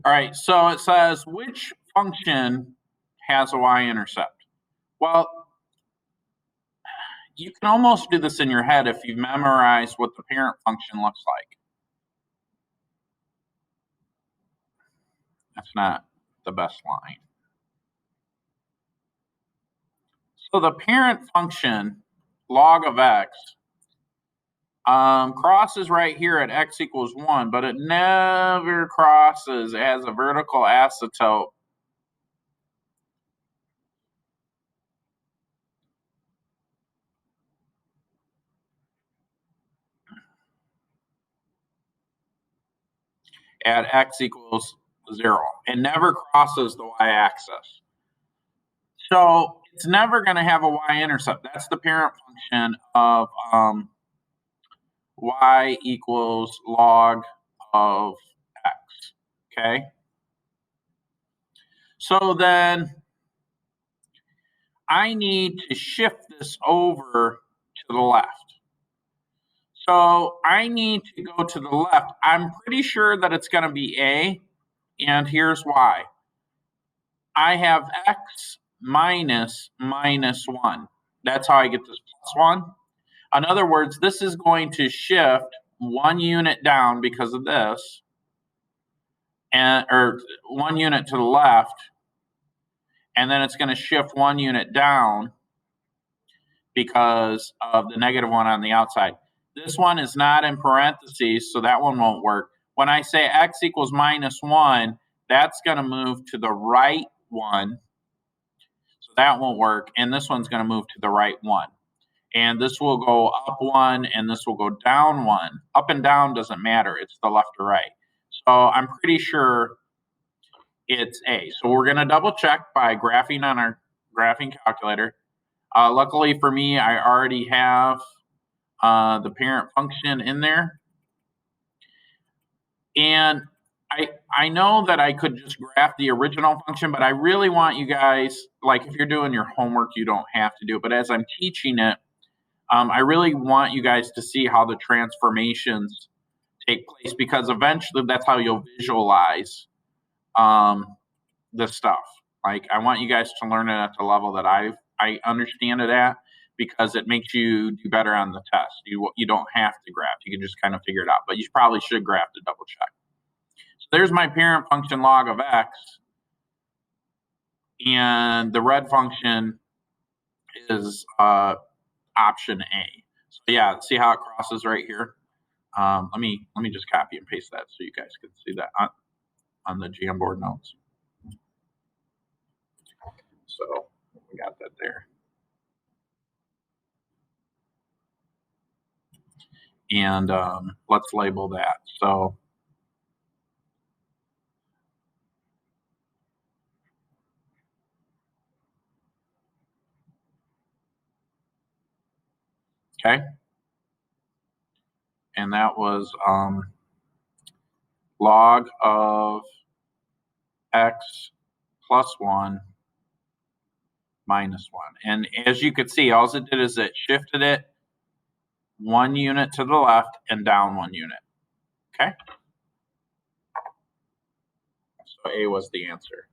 All right, so it says, which function has a y-intercept? Well, you can almost do this in your head if you've memorized what the parent function looks like. That's not the best line. So the parent function, log of x, crosses right here at x equals 1, but it never crosses. It has a vertical asymptote at x equals 0. It never crosses the y-axis. So it's never going to have a y-intercept. That's the parent function of y equals log of x, okay? So then I need to shift this over to the left. So I need to go to the left. I'm pretty sure that it's going to be a, and here's why. I have x minus 1. That's how I get this plus 1. In other words, this is going to shift 1 unit down because of this, or 1 unit to the left, and then it's going to shift 1 unit down because of the negative 1 on the outside. This one is not in parentheses, so that one won't work. When I say x equals minus 1, that's going to move to the right 1, so that won't work, and this one's going to move to the right 1. And this will go up 1, and this will go down 1. Up and down doesn't matter. It's the left or right. So I'm pretty sure it's A. So we're going to double check by graphing on our graphing calculator. Luckily for me, I already have the parent function in there. And I know that I could just graph the original function, but I really want you guys, like if you're doing your homework, you don't have to do it. But as I'm teaching it, I really want you guys to see how the transformations take place, because eventually that's how you'll visualize this stuff. Like I want you guys to learn it at the level that I understand it at, because it makes you do better on the test. You don't have to graph. You can just kind of figure it out, but you probably should graph to double check. So there's my parent function log of x, and the red function is option A. So yeah, see how it crosses right here? Let me just copy and paste that so you guys can see that on the Jamboard notes. So we got that there. And let's label that. So okay. And that was log of x plus 1 minus 1. And as you could see, all it did is it shifted it 1 unit to the left and down 1 unit. Okay? So A was the answer.